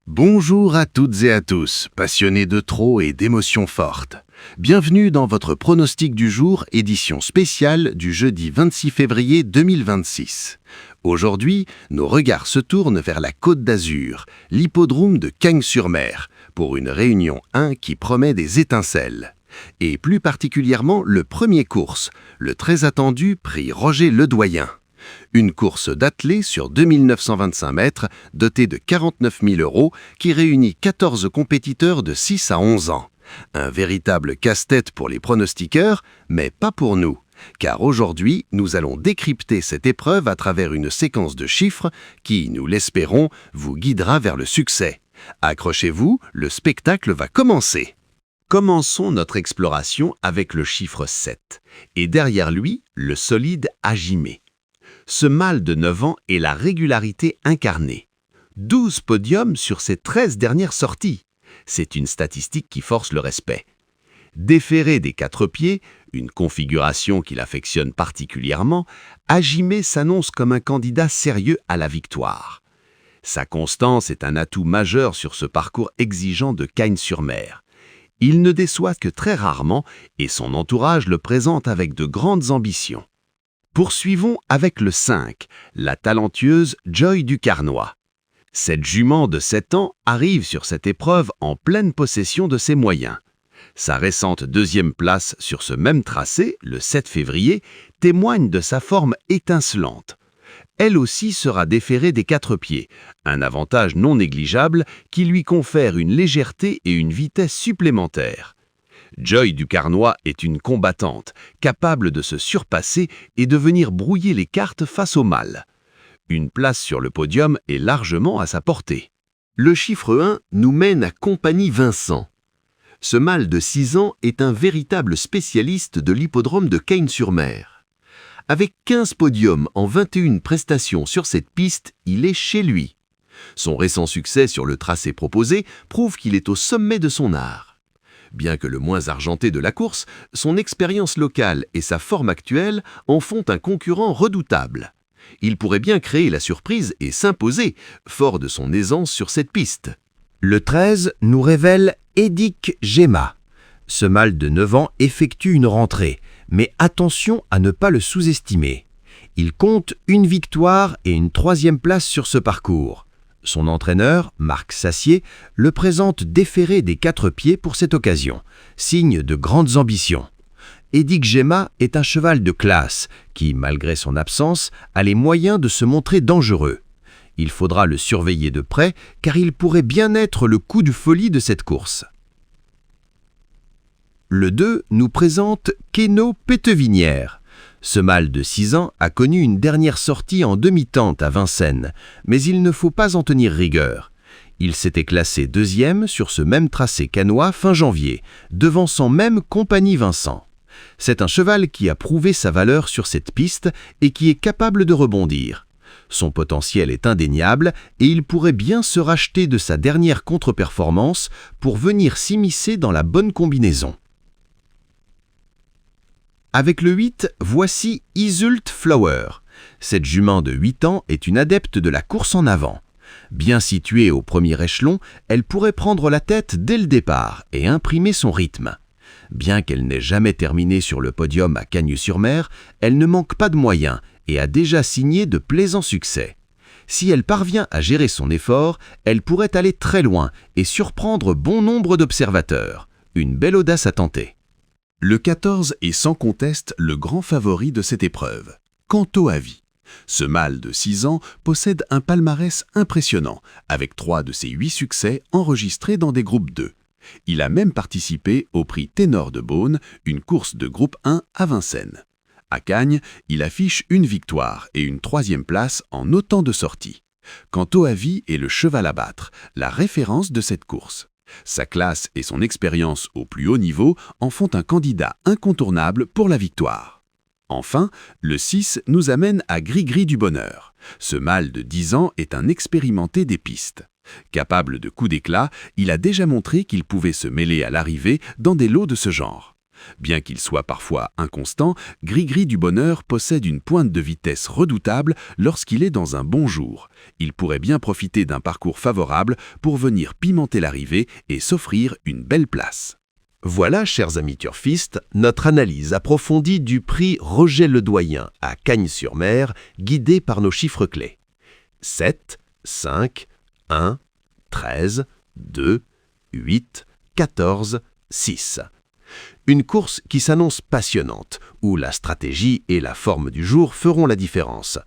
Bonjour à toutes et à tous, passionnés de trot et d'émotions fortes. Bienvenue dans votre pronostic du jour, édition spéciale du jeudi 26 février 2026. Aujourd'hui, nos regards se tournent vers la Côte d'Azur, l'hippodrome de Cagnes-sur-Mer, pour une réunion 1 qui promet des étincelles. Et plus particulièrement le premier course, le très attendu prix Roger Ledoyen. Une course d'attelé sur 2925 mètres, dotée de 49 000 € qui réunit 14 compétiteurs de 6 à 11 ans. Un véritable casse-tête pour les pronostiqueurs, mais pas pour nous. Car aujourd'hui, nous allons décrypter cette épreuve à travers une séquence de chiffres qui, nous l'espérons, vous guidera vers le succès. Accrochez-vous, le spectacle va commencer. Commençons notre exploration avec le chiffre 7, et derrière lui, le solide Agimé. Ce mâle de 9 ans est la régularité incarnée. 12 podiums sur ses 13 dernières sorties. C'est une statistique qui force le respect. Déféré des 4 pieds, une configuration qu'il affectionne particulièrement, Agimé s'annonce comme un candidat sérieux à la victoire. Sa constance est un atout majeur sur ce parcours exigeant de Cagnes-sur-Mer. Il ne déçoit que très rarement et son entourage le présente avec de grandes ambitions. Poursuivons avec le 5, la talentueuse Joy du Carnois. Cette jument de 7 ans arrive sur cette épreuve en pleine possession de ses moyens. Sa récente deuxième place sur ce même tracé, le 7 février, témoigne de sa forme étincelante. Elle aussi sera déférée des 4 pieds, un avantage non négligeable qui lui confère une légèreté et une vitesse supplémentaires. Joy du Carnois est une combattante, capable de se surpasser et de venir brouiller les cartes face au mâle. Une place sur le podium est largement à sa portée. Le chiffre 1 nous mène à Compagnie Vincent. Ce mâle de 6 ans est un véritable spécialiste de l'hippodrome de Cagnes-sur-Mer. Avec 15 podiums en 21 prestations sur cette piste, il est chez lui. Son récent succès sur le tracé proposé prouve qu'il est au sommet de son art. Bien que le moins argenté de la course, son expérience locale et sa forme actuelle en font un concurrent redoutable. Il pourrait bien créer la surprise et s'imposer, fort de son aisance sur cette piste. Le 13 nous révèle Édic Gemma. Ce mâle de 9 ans effectue une rentrée, mais attention à ne pas le sous-estimer. Il compte une victoire et une 3e place sur ce parcours. Son entraîneur, Marc Sassier, le présente déféré des 4 pieds pour cette occasion, signe de grandes ambitions. Édic Gemma est un cheval de classe qui, malgré son absence, a les moyens de se montrer dangereux. Il faudra le surveiller de près car il pourrait bien être le coup de folie de cette course. Le 2 nous présente Keno Pétevinière. Ce mâle de 6 ans a connu une dernière sortie en demi-tente à Vincennes, mais il ne faut pas en tenir rigueur. Il s'était classé 2e sur ce même tracé cannois fin janvier, devançant même Compagnie Vincent. C'est un cheval qui a prouvé sa valeur sur cette piste et qui est capable de rebondir. Son potentiel est indéniable et il pourrait bien se racheter de sa dernière contre-performance pour venir s'immiscer dans la bonne combinaison. Avec le 8, voici Isult Flower. Cette jument de 8 ans est une adepte de la course en avant. Bien située au premier échelon, elle pourrait prendre la tête dès le départ et imprimer son rythme. Bien qu'elle n'ait jamais terminé sur le podium à Cagnes-sur-Mer, elle ne manque pas de moyens et a déjà signé de plaisants succès. Si elle parvient à gérer son effort, elle pourrait aller très loin et surprendre bon nombre d'observateurs. Une belle audace à tenter. Le 14 est sans conteste le grand favori de cette épreuve. Canto à vie. Ce mâle de 6 ans possède un palmarès impressionnant, avec 3 de ses 8 succès enregistrés dans des groupes 2. Il a même participé au prix Ténor de Beaune, une course de groupe 1 à Vincennes. À Cagnes, il affiche une victoire et une 3e place en autant de sorties. Canto à vie est le cheval à battre, la référence de cette course. Sa classe et son expérience au plus haut niveau en font un candidat incontournable pour la victoire. Enfin, le 6 nous amène à Gris-Gris du Bonheur. Ce mâle de 10 ans est un expérimenté des pistes. Capable de coups d'éclat, il a déjà montré qu'il pouvait se mêler à l'arrivée dans des lots de ce genre. Bien qu'il soit parfois inconstant, Gris-Gris du Bonheur possède une pointe de vitesse redoutable lorsqu'il est dans un bon jour. Il pourrait bien profiter d'un parcours favorable pour venir pimenter l'arrivée et s'offrir une belle place. Voilà, chers amis turfistes, notre analyse approfondie du prix Roger Ledoyen à Cagnes-sur-Mer, guidé par nos chiffres clés. 7, 5, 1, 13, 2, 8, 14, 6. Une course qui s'annonce passionnante, où la stratégie et la forme du jour feront la différence.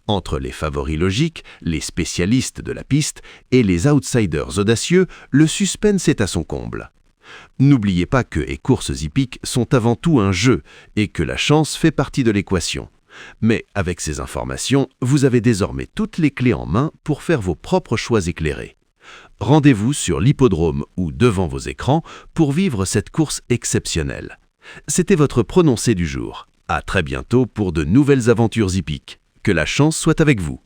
Entre les favoris logiques, les spécialistes de la piste et les outsiders audacieux, le suspense est à son comble. N'oubliez pas que les courses hippiques sont avant tout un jeu et que la chance fait partie de l'équation. Mais avec ces informations, vous avez désormais toutes les clés en main pour faire vos propres choix éclairés. Rendez-vous sur l'hippodrome ou devant vos écrans pour vivre cette course exceptionnelle. C'était votre prononcé du jour. À très bientôt pour de nouvelles aventures hippiques. Que la chance soit avec vous.